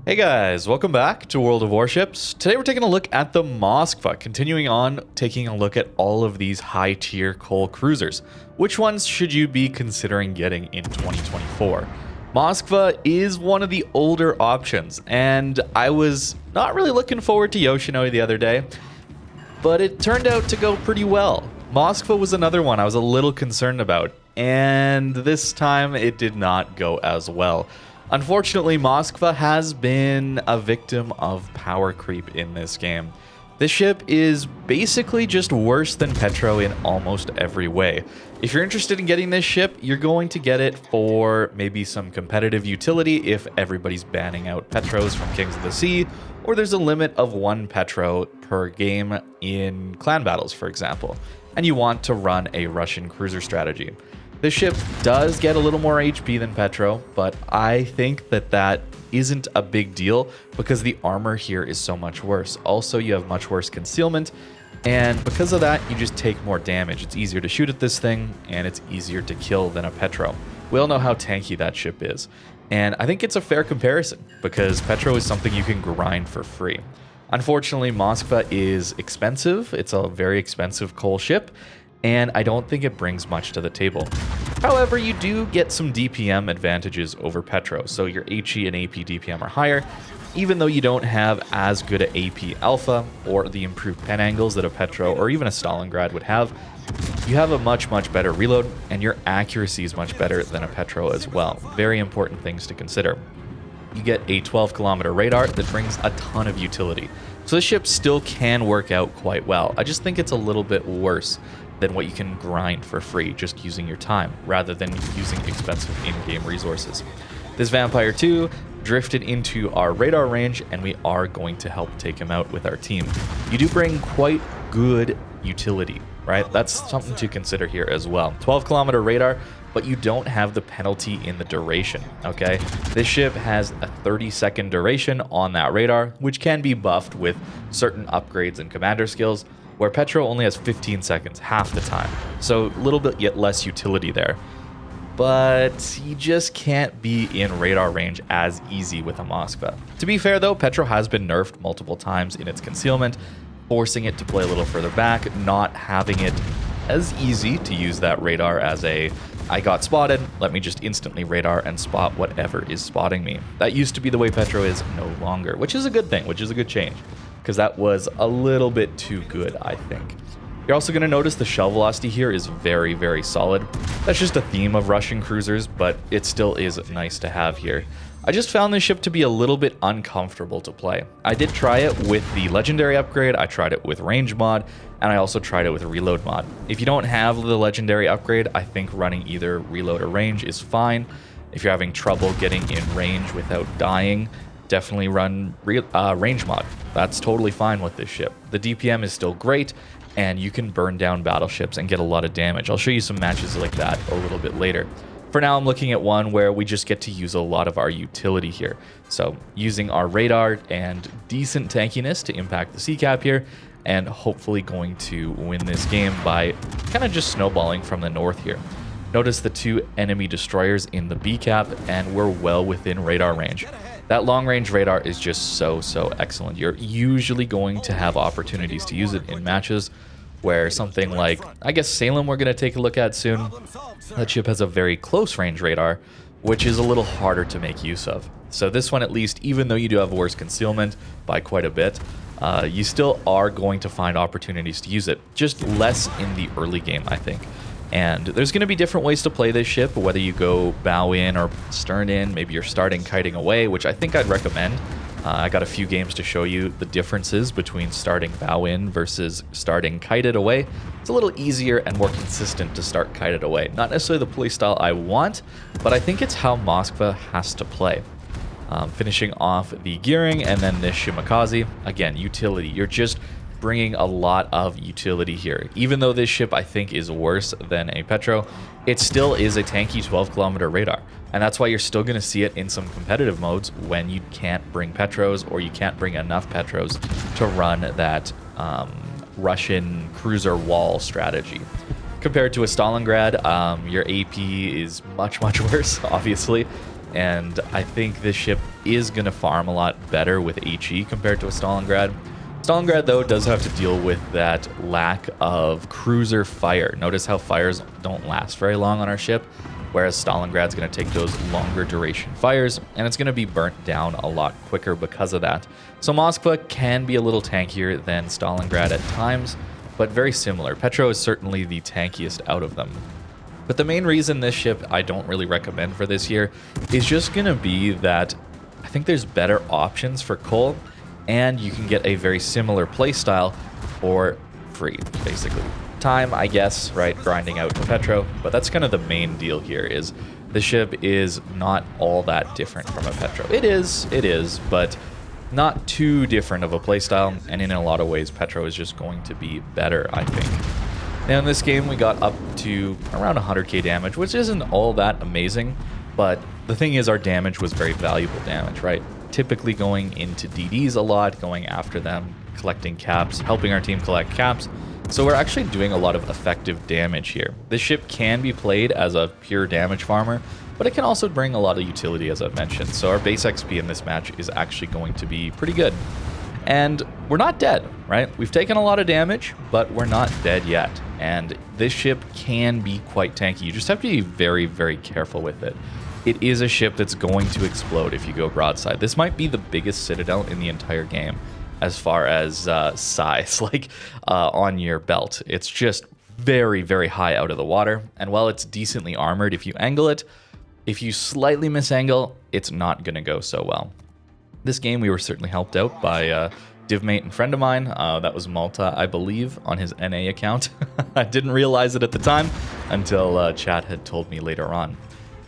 Hey guys, welcome back to World of Warships. Today we're taking a look at the Moskva, continuing on taking a look at all of these high-tier coal cruisers. Which ones should you be considering getting in 2024? Moskva is one of the older options, and I was not really looking forward to Yoshinoi the other day, but it turned out to go pretty well. Moskva was another one I was a little concerned about, and this time it did not go as well. Unfortunately, Moskva has been a victim of power creep in this game. This ship is basically just worse than Petro in almost every way. If you're interested in getting this ship, you're going to get it for maybe some competitive utility if everybody's banning out Petros from Kings of the Sea, or there's a limit of 1 Petro per game in clan battles, for example, and you want to run a Russian cruiser strategy. This ship does get a little more HP than Petro, but I think that isn't a big deal because the armor here is so much worse. Also, you have much worse concealment, and because of that, you just take more damage. It's easier to shoot at this thing, and it's easier to kill than a Petro. We all know how tanky that ship is, and I think it's a fair comparison because Petro is something you can grind for free. Unfortunately, Moskva is expensive. It's a very expensive coal ship, and I don't think it brings much to the table. However, you do get some DPM advantages over Petro, so your HE and AP DPM are higher, even though you don't have as good a AP alpha or the improved pen angles that a Petro or even a Stalingrad would have. You have a much better reload, and your accuracy is much better than a Petro as well. Very important things to consider. You get a 12-kilometer radar that brings a ton of utility. So this ship still can work out quite well. I just think it's a little bit worse than what you can grind for free just using your time rather than using expensive in-game resources. This Vampire 2 drifted into our radar range, and we are going to help take him out with our team. You do bring quite good utility, right? That's something to consider here as well. 12-kilometer radar, but you don't have the penalty in the duration, okay? This ship has a 30-second duration on that radar, which can be buffed with certain upgrades and commander skills, where Petro only has 15 seconds, half the time. So a little bit yet less utility there. But you just can't be in radar range as easy with a Moskva. To be fair though, Petro has been nerfed multiple times in its concealment, forcing it to play a little further back, not having it as easy to use that radar as a, I got spotted, let me just instantly radar and spot whatever is spotting me. That used to be the way Petro is no longer, which is a good thing, which is a good change, because that was a little bit too good, I think. You're also going to notice the shell velocity here is very solid. That's just a theme of Russian cruisers, but it still is nice to have here. I just found this ship to be a little bit uncomfortable to play. I did try it with the legendary upgrade, I tried it with range mod, and I also tried it with reload mod. If you don't have the legendary upgrade, I think running either reload or range is fine. If you're having trouble getting in range without dying, definitely run range mod. That's totally fine with this ship. The DPM is still great, and you can burn down battleships and get a lot of damage. I'll show you some matches like that a little bit later. For now, I'm looking at one where we just get to use a lot of our utility here. So using our radar and decent tankiness to impact the sea cap here, and hopefully going to win this game by kind of just snowballing from the north here. Notice the 2 enemy destroyers in the B cap, and we're well within radar range. That long-range radar is just so excellent. You're usually going to have opportunities to use it in matches where something like, I guess Salem we're going to take a look at soon. That ship has a very close-range radar, which is a little harder to make use of. So this one, at least, even though you do have worse concealment by quite a bit, you still are going to find opportunities to use it. Just less in the early game, I think. And there's going to be different ways to play this ship, whether you go bow in or stern in. Maybe you're starting kiting away, which I think I'd recommend. I got a few games to show you the differences between starting bow in versus starting kited away. It's a little easier and more consistent to start kited away. Not necessarily the playstyle I want, but I think it's how Moskva has to play. Finishing off the gearing and then this Shimakaze. Again, utility. You're just bringing a lot of utility here. Even though this ship I think is worse than a Petro, it still is a tanky 12-kilometer radar. And that's why you're still going to see it in some competitive modes when you can't bring Petros or you can't bring enough Petros to run that Russian cruiser wall strategy. Compared to a Stalingrad, your AP is much worse, obviously. And I think this ship is going to farm a lot better with HE compared to a Stalingrad. Stalingrad, though, does have to deal with that lack of cruiser fire. Notice how fires don't last very long on our ship, whereas Stalingrad's going to take those longer duration fires, and it's going to be burnt down a lot quicker because of that. So Moskva can be a little tankier than Stalingrad at times, but very similar. Petro is certainly the tankiest out of them. But the main reason this ship I don't really recommend for this year is just going to be that I think there's better options for coal, and you can get a very similar playstyle for free, basically. Time, I guess, right, grinding out the Petro, but that's kind of the main deal here is the ship is not all that different from a Petro. It is, but not too different of a playstyle, and in a lot of ways, Petro is just going to be better, I think. Now in this game, we got up to around 100k damage, which isn't all that amazing, but the thing is our damage was very valuable damage, right? Typically going into DDs a lot, going after them, collecting caps, helping our team collect caps. So we're actually doing a lot of effective damage here. This ship can be played as a pure damage farmer, but it can also bring a lot of utility, as I've mentioned. So our base XP in this match is actually going to be pretty good. And we're not dead, right? We've taken a lot of damage, but we're not dead yet. And this ship can be quite tanky. You just have to be very, very careful with it. It is a ship that's going to explode if you go broadside. This might be the biggest citadel in the entire game as far as size, like on your belt. It's just very, very high out of the water. And while it's decently armored, if you angle it, if you slightly misangle, it's not going to go so well. This game, we were certainly helped out by divmate and friend of mine. That was Malta, I believe, on his NA account. I didn't realize it at the time until chat had told me later on.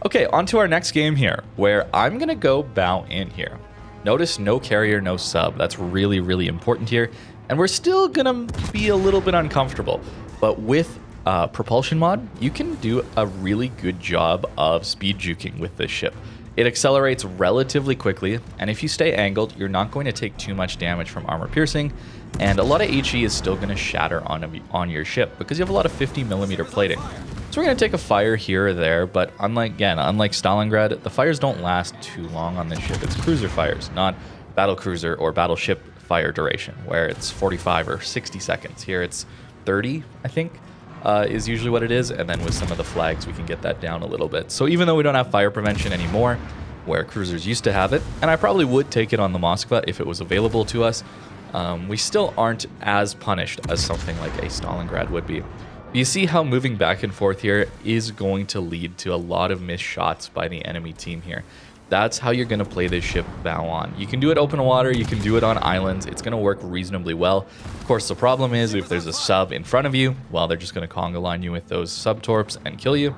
Okay, on to our next game here, where I'm going to go bow in here. Notice no carrier, no sub. That's really, really important here. And we're still going to be a little bit uncomfortable. But with propulsion mod, you can do a really good job of speed juking with this ship. It accelerates relatively quickly, and if you stay angled, you're not going to take too much damage from armor piercing, and a lot of HE is still going to shatter on your ship because you have a lot of 50mm plating. So we're going to take a fire here or there, but unlike Stalingrad, the fires don't last too long on this ship. It's cruiser fires, not battlecruiser or battleship fire duration, where it's 45 or 60 seconds. Here it's 30, I think. Is usually what it is, and then with some of the flags we can get that down a little bit. So even though we don't have fire prevention anymore, where cruisers used to have it, and I probably would take it on the Moskva if it was available to us, we still aren't as punished as something like a Stalingrad would be. You see how moving back and forth here is going to lead to a lot of missed shots by the enemy team here. That's how you're going to play this ship bow on. You can do it open water, you can do it on islands, it's going to work reasonably well. Of course, the problem is if there's a sub in front of you, well, they're just going to conga line you with those sub-torps and kill you.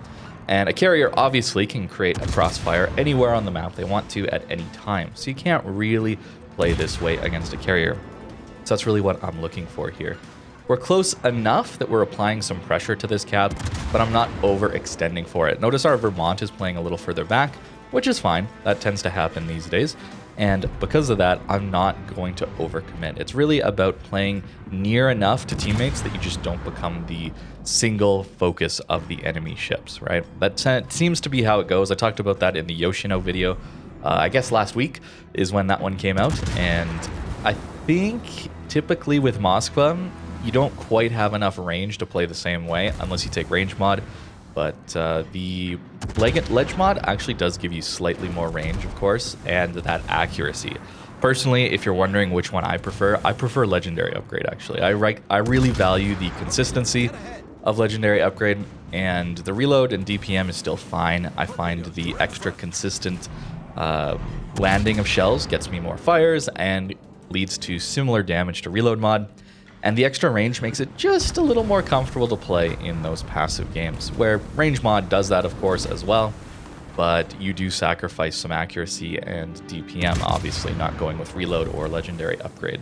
And a carrier obviously can create a crossfire anywhere on the map they want to at any time. So you can't really play this way against a carrier. So that's really what I'm looking for here. We're close enough that we're applying some pressure to this cap, but I'm not overextending for it. Notice our Vermont is playing a little further back, which is fine. That tends to happen these days. And because of that, I'm not going to overcommit. It's really about playing near enough to teammates that you just don't become the single focus of the enemy ships, right? That seems to be how it goes. I talked about that in the Yoshino video. I guess last week is when that one came out. And I think typically with Moskva, you don't quite have enough range to play the same way unless you take range mod. But the ledge mod actually does give you slightly more range, of course, and that accuracy. Personally, if you're wondering which one I prefer Legendary Upgrade, actually. I really value the consistency of Legendary Upgrade, and the reload and DPM is still fine. I find the extra consistent landing of shells gets me more fires and leads to similar damage to reload mod. And the extra range makes it just a little more comfortable to play in those passive games, where range mod does that, of course, as well. But you do sacrifice some accuracy and DPM, obviously not going with reload or legendary upgrade.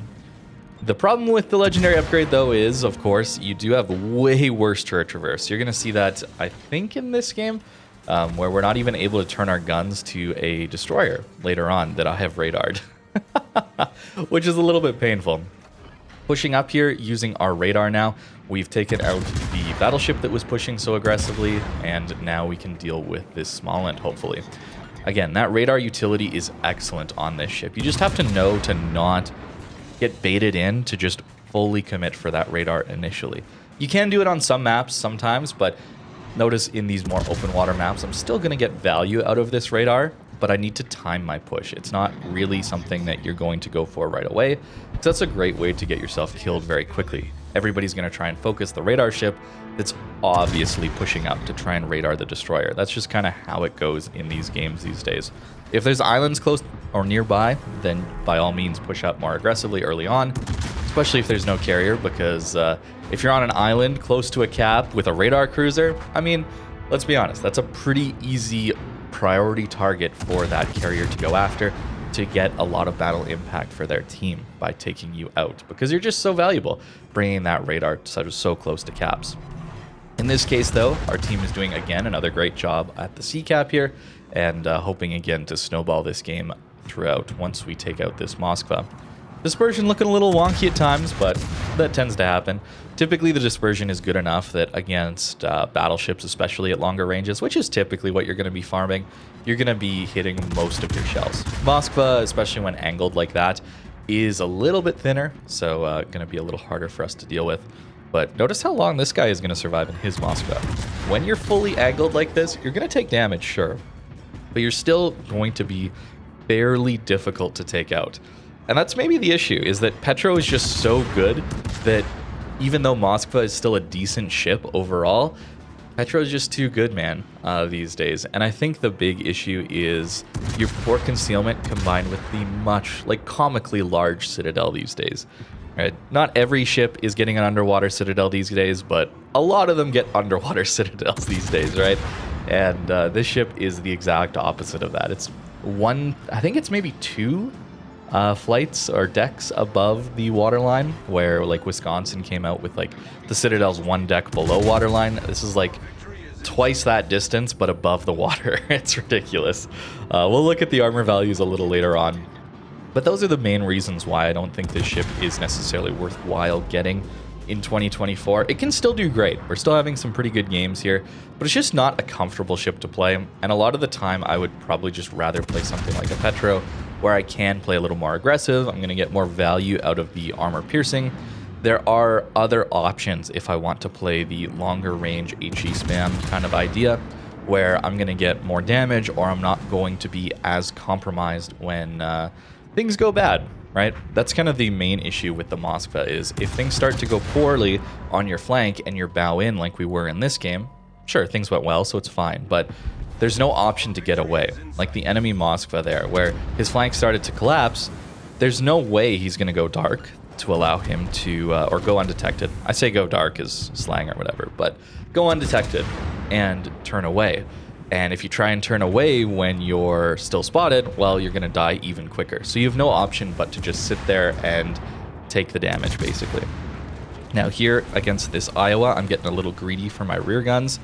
The problem with the legendary upgrade, though, is, of course, you do have way worse turret traverse. You're going to see that, I think, in this game, where we're not even able to turn our guns to a destroyer later on that I have radared, which is a little bit painful. Pushing up here using our radar now, we've taken out the battleship that was pushing so aggressively, and now we can deal with this small end, hopefully. Again, that radar utility is excellent on this ship. You just have to know to not get baited in to just fully commit for that radar initially. You can do it on some maps sometimes, but notice in these more open water maps, I'm still going to get value out of this radar, but I need to time my push. It's not really something that you're going to go for right away, because that's a great way to get yourself killed very quickly. Everybody's going to try and focus the radar ship that's obviously pushing up to try and radar the destroyer. That's just kind of how it goes in these games these days. If there's islands close or nearby, then by all means push up more aggressively early on, especially if there's no carrier, because if you're on an island close to a cap with a radar cruiser, I mean, let's be honest, that's a pretty easy priority target for that carrier to go after to get a lot of battle impact for their team by taking you out, because you're just so valuable bringing that radar so close to caps. In this case, though, our team is doing, again, another great job at the C cap here, and hoping again to snowball this game throughout once we take out this Moskva. Dispersion looking a little wonky at times, but that tends to happen. Typically, the dispersion is good enough that against battleships, especially at longer ranges, which is typically what you're going to be farming, you're going to be hitting most of your shells. Moskva, especially when angled like that, is a little bit thinner, so going to be a little harder for us to deal with. But notice how long this guy is going to survive in his Moskva. When you're fully angled like this, you're going to take damage, sure, but you're still going to be fairly difficult to take out. And that's maybe the issue, is that Petro is just so good that even though Moskva is still a decent ship overall, Petro is just too good, man, these days. And I think the big issue is your poor concealment combined with the comically large citadel these days. Right? Not every ship is getting an underwater citadel these days, but a lot of them get underwater citadels these days, right? And this ship is the exact opposite of that. It's one, I think it's maybe two flights or decks above the waterline, where like Wisconsin came out with like the Citadel's one deck below waterline. This is like twice that distance, but above the water. It's ridiculous. We'll look at the armor values a little later on, but those are the main reasons why I don't think this ship is necessarily worthwhile getting in 2024. It can still do great. We're still having some pretty good games here, but it's just not a comfortable ship to play. And a lot of the time, I would probably just rather play something like a Petro, where I can play a little more aggressive. I'm going to get more value out of the armor piercing. There are other options if I want to play the longer range HE spam kind of idea, where I'm going to get more damage, or I'm not going to be as compromised when things go bad, right? That's kind of the main issue with the Moskva, is if things start to go poorly on your flank and you're bow in like we were in this game, sure, things went well, so it's fine, but there's no option to get away. Like the enemy Moskva there, where his flank started to collapse, there's no way he's going to go dark to allow him to, or go undetected. I say go dark as slang or whatever, but go undetected and turn away. And if you try and turn away when you're still spotted, well, you're going to die even quicker. So you have no option but to just sit there and take the damage, basically. Now here against this Iowa, I'm getting a little greedy for my rear guns.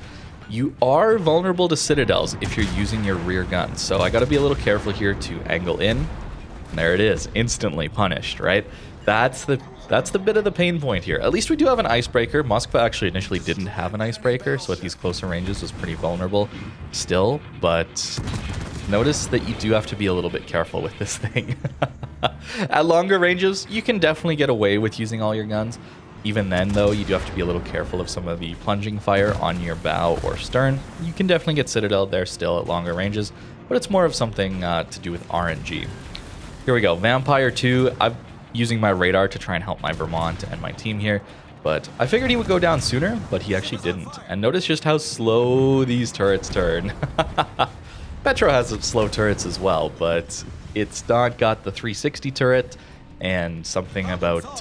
You are vulnerable to citadels if you're using your rear guns, so I got to be a little careful here to angle in. And there it is, instantly punished, right? That's the bit of the pain point here. At least we do have an icebreaker. Moskva actually initially didn't have an icebreaker, so at these closer ranges was pretty vulnerable still, but notice that you do have to be a little bit careful with this thing. At longer ranges, you can definitely get away with using all your guns. Even then, though, you do have to be a little careful of some of the plunging fire on your bow or stern. You can definitely get citadel there still at longer ranges, but it's more of something to do with RNG. Here we go, Vampire 2. I'm using my radar to try and help my Vermont and my team here, but I figured he would go down sooner, but he actually didn't. And notice just how slow these turrets turn. Petro has some slow turrets as well, but it's not got the 360 turret, and something about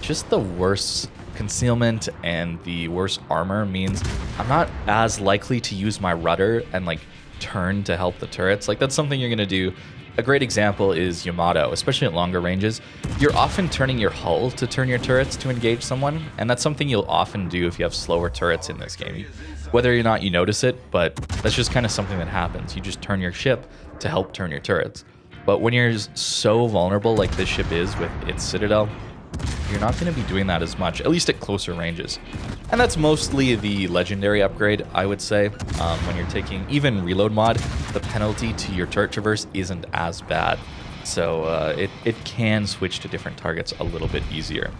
just the worse concealment and the worse armor means I'm not as likely to use my rudder and like turn to help the turrets. Like that's something you're gonna do. A great example is Yamato, especially at longer ranges. You're often turning your hull to turn your turrets to engage someone, and that's something you'll often do if you have slower turrets in this game. Whether or not you notice it, but that's just kind of something that happens. You just turn your ship to help turn your turrets. But when you're so vulnerable like this ship is with its citadel, you're not going to be doing that as much, at least at closer ranges. And that's mostly the legendary upgrade, I would say. When you're taking even reload mod, the penalty to your turret traverse isn't as bad. So it can switch to different targets a little bit easier.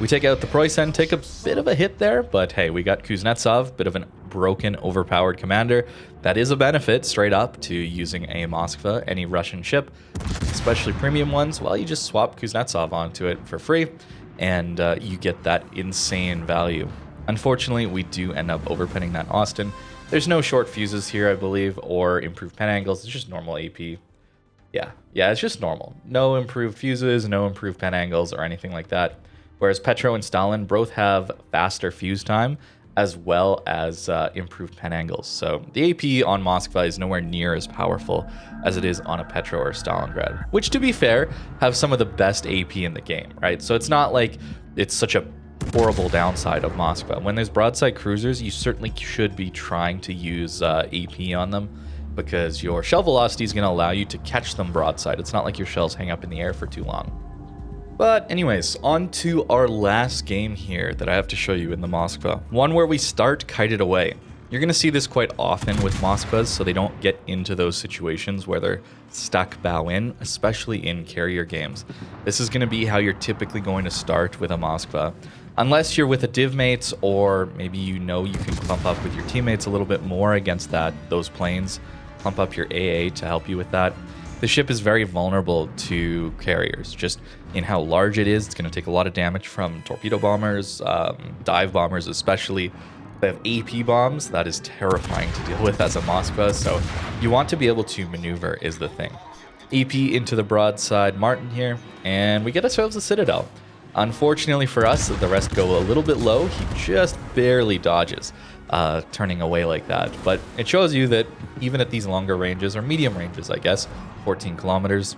We take out the Preussen, take a bit of a hit there, but hey, we got Kuznetsov, bit of a broken, overpowered commander. That is a benefit straight up to using a Moskva, any Russian ship, especially premium ones. Well, you just swap Kuznetsov onto it for free, and you get that insane value. Unfortunately, we do end up overpenning that Austin. There's no short fuses here, I believe, or improved pen angles. It's just normal AP. Yeah, it's just normal. No improved fuses, no improved pen angles, or anything like that. Whereas Petro and Stalin both have faster fuse time as well as improved pen angles. So the AP on Moskva is nowhere near as powerful as it is on a Petro or Stalingrad, which, to be fair, have some of the best AP in the game, right? So it's not like it's such a horrible downside of Moskva. When there's broadside cruisers, you certainly should be trying to use AP on them, because your shell velocity is going to allow you to catch them broadside. It's not like your shells hang up in the air for too long. But anyways, on to our last game here that I have to show you in the Moskva. One where we start kited away. You're going to see this quite often with Moskvas, so they don't get into those situations where they're stuck bow in, especially in carrier games. This is going to be how you're typically going to start with a Moskva. Unless you're with a div mates, or maybe you know you can clump up with your teammates a little bit more against those planes. Clump up your AA to help you with that. The ship is very vulnerable to carriers, just in how large it is. It's going to take a lot of damage from torpedo bombers, dive bombers especially. They have AP bombs. That is terrifying to deal with as a Moskva, so you want to be able to maneuver is the thing. AP into the broadside Martin here, and we get ourselves a Citadel. Unfortunately for us, the rest go a little bit low. He just barely dodges, turning away like that. But it shows you that even at these longer ranges, or medium ranges, I guess, 14 kilometers,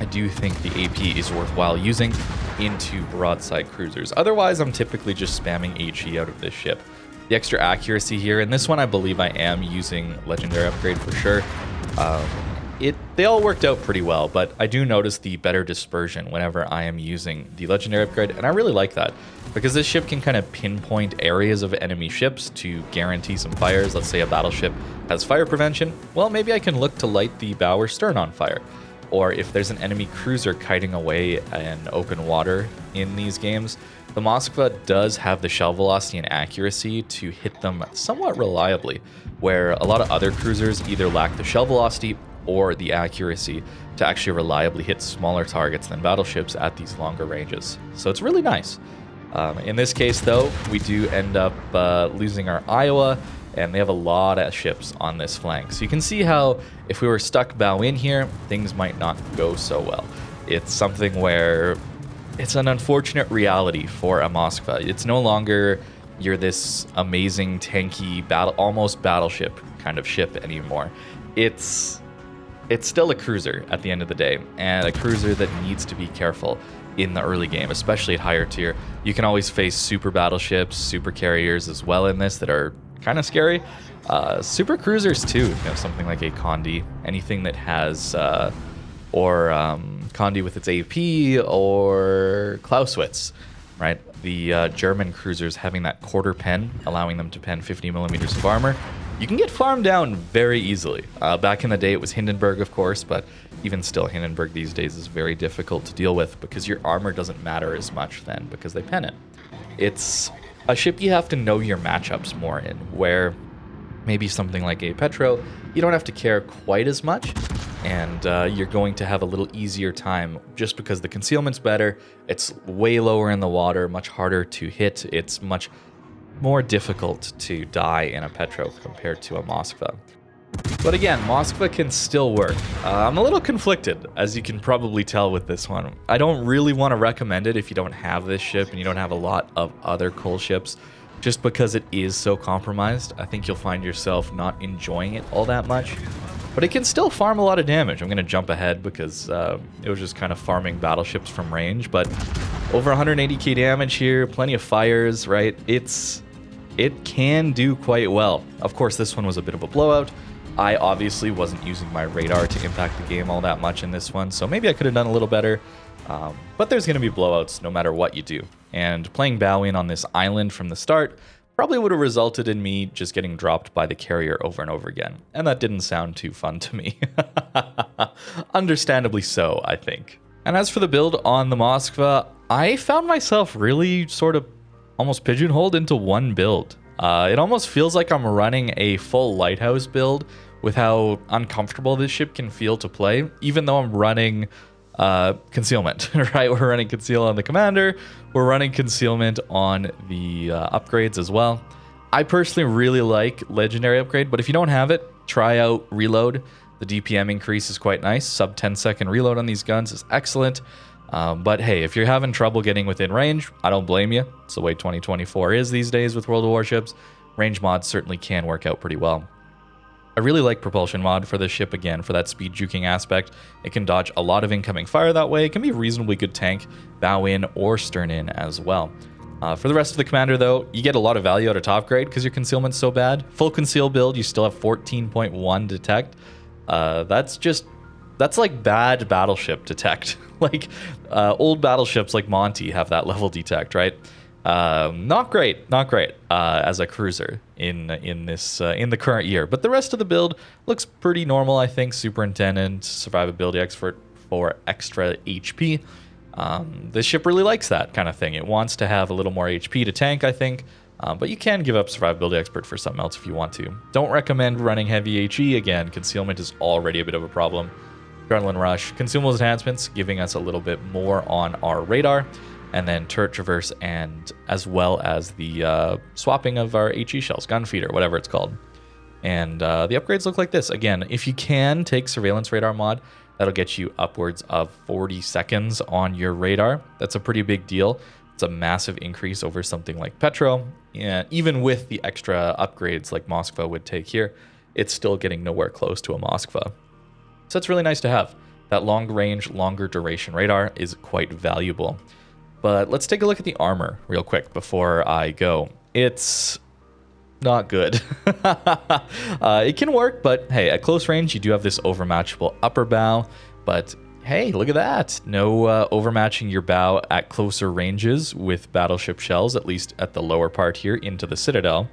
I do think the AP is worthwhile using into broadside cruisers. Otherwise, I'm typically just spamming HE out of this ship. The extra accuracy here, and this one I believe I am using Legendary Upgrade for sure. They all worked out pretty well, but I do notice the better dispersion whenever I am using the Legendary Upgrade, and I really like that, because this ship can kind of pinpoint areas of enemy ships to guarantee some fires. Let's say a battleship has fire prevention. Well, maybe I can look to light the bow or stern on fire. Or if there's an enemy cruiser kiting away in open water in these games, the Moskva does have the shell velocity and accuracy to hit them somewhat reliably, where a lot of other cruisers either lack the shell velocity or the accuracy to actually reliably hit smaller targets than battleships at these longer ranges. So it's really nice. In this case, though, we do end up losing our Iowa, and they have a lot of ships on this flank. So you can see how if we were stuck bow in here, things might not go so well. It's something where it's an unfortunate reality for a Moskva. It's no longer you're this amazing tanky almost battleship kind of ship anymore. It's still a cruiser at the end of the day, and a cruiser that needs to be careful in the early game, especially at higher tier. You can always face super battleships, super carriers as well in this that are kind of scary. Super cruisers too, something like a Condi, anything that has, Condi with its AP, or Clausewitz, right? The German cruisers having that quarter pen, allowing them to pen 50 millimeters of armor. You can get farmed down very easily. Back in the day, it was Hindenburg, of course, but even still, Hindenburg these days is very difficult to deal with because your armor doesn't matter as much then because they pen it. It's a ship you have to know your matchups more in, where maybe something like a Petro, you don't have to care quite as much, and you're going to have a little easier time just because the concealment's better, it's way lower in the water, much harder to hit, it's much more difficult to die in a Petro compared to a Moskva. But again, Moskva can still work. I'm a little conflicted, as you can probably tell with this one. I don't really want to recommend it if you don't have this ship and you don't have a lot of other coal ships, just because it is so compromised. I think you'll find yourself not enjoying it all that much. But it can still farm a lot of damage. I'm going to jump ahead because it was just kind of farming battleships from range. But over 180k damage here, plenty of fires, right? It can do quite well. Of course, this one was a bit of a blowout. I obviously wasn't using my radar to impact the game all that much in this one, so maybe I could have done a little better. But there's going to be blowouts no matter what you do. And playing bow in on this island from the start probably would have resulted in me just getting dropped by the carrier over and over again. And that didn't sound too fun to me. Understandably so, I think. And as for the build on the Moskva, I found myself really sort of almost pigeonholed into one build. It almost feels like I'm running a full lighthouse build with how uncomfortable this ship can feel to play, even though I'm running concealment, right? We're running conceal on the commander. We're running concealment on the upgrades as well. I personally really like legendary upgrade, but if you don't have it, try out reload. The DPM increase is quite nice. Sub 10-second reload on these guns is excellent. But hey, if you're having trouble getting within range, I don't blame you. It's the way 2024 is these days with World of Warships. Range mods certainly can work out pretty well. I really like propulsion mod for this ship, again, for that speed juking aspect. It can dodge a lot of incoming fire that way. It can be a reasonably good tank, bow in or stern in as well. For the rest of the commander, though, you get a lot of value out of top grade because your concealment's so bad. Full conceal build, you still have 14.1 detect. That's like bad battleship detect. Like old battleships like Monty have that level detect, right? Not great as a cruiser in the current year. But the rest of the build looks pretty normal, I think. Superintendent, survivability expert for extra HP. This ship really likes that kind of thing. It wants to have a little more HP to tank, I think. But you can give up survivability expert for something else if you want to. Don't recommend running heavy HE. Again, concealment is already a bit of a problem. Adrenaline rush, consumables enhancements, giving us a little bit more on our radar. And then turret traverse, and as well as the swapping of our HE shells, gun feeder, whatever it's called. And the upgrades look like this. Again, if you can take surveillance radar mod, that'll get you upwards of 40 seconds on your radar. That's a pretty big deal. It's a massive increase over something like Petro. And even with the extra upgrades like Moskva would take here, it's still getting nowhere close to a Moskva. So it's really nice to have. That long range, longer duration radar is quite valuable. But let's take a look at the armor real quick before I go. It's not good. It can work, but hey, at close range, you do have this overmatchable upper bow. But hey, look at that. No overmatching your bow at closer ranges with battleship shells, at least at the lower part here into the Citadel.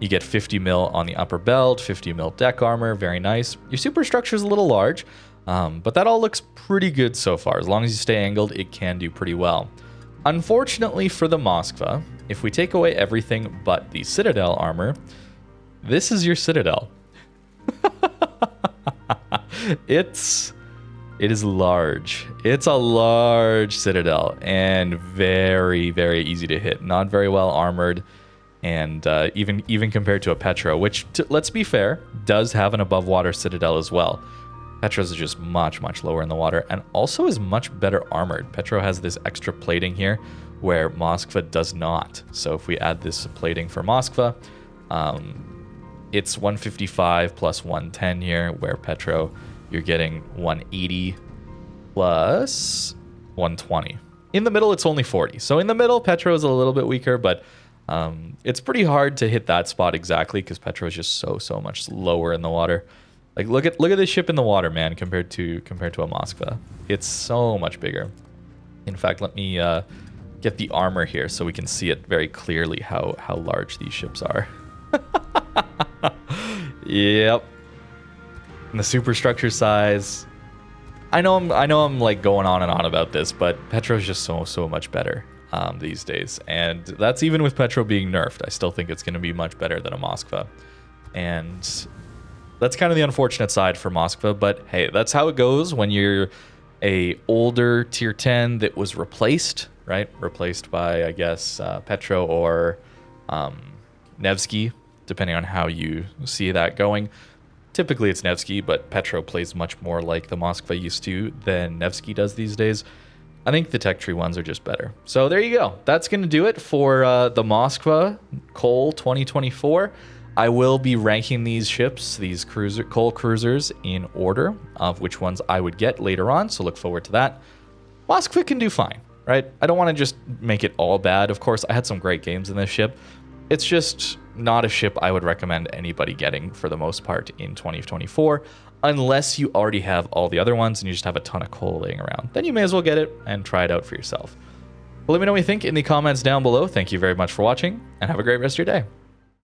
You get 50 mil on the upper belt, 50 mil deck armor, very nice. Your superstructure is a little large, but that all looks pretty good so far. As long as you stay angled, it can do pretty well. Unfortunately for the Moskva, if we take away everything but the Citadel armor, this is your Citadel. It is large. It's a large Citadel and very, very easy to hit. Not very well armored, and even compared to a Petro, which, let's be fair, does have an above water Citadel as well. Petro's is just much, much lower in the water and also is much better armored. Petro has this extra plating here where Moskva does not. So if we add this plating for Moskva, it's 155 plus 110 here, where Petro, you're getting 180 plus 120. In the middle, it's only 40. So in the middle, Petro is a little bit weaker, but it's pretty hard to hit that spot exactly because Petro is just so much lower in the water. Like look at this ship in the water, man, compared to a Moskva. It's so much bigger. In fact, let me get the armor here so we can see it very clearly how large these ships are. Yep. And the superstructure size. I know I'm like going on and on about this, but Petro's just so much better these days. And that's even with Petro being nerfed. I still think it's going to be much better than a Moskva. And that's kind of the unfortunate side for Moskva, but hey, that's how it goes when you're a older tier 10 that was replaced, right? Replaced by, I guess, Petro or Nevsky, depending on how you see that going. Typically it's Nevsky, but Petro plays much more like the Moskva used to than Nevsky does these days. I think the tech tree ones are just better. So there you go. That's going to do it for the Moskva Cole 2024. I will be ranking these ships, these Cole cruisers, in order of which ones I would get later on, so look forward to that. Moskva can do fine, right? I don't want to just make it all bad. Of course, I had some great games in this ship, It's just not a ship I would recommend anybody getting for the most part in 2024, unless you already have all the other ones and you just have a ton of coal laying around. Then you may as well get it and try it out for yourself. But let me know what you think in the comments down below. Thank you very much for watching, and have a great rest of your day.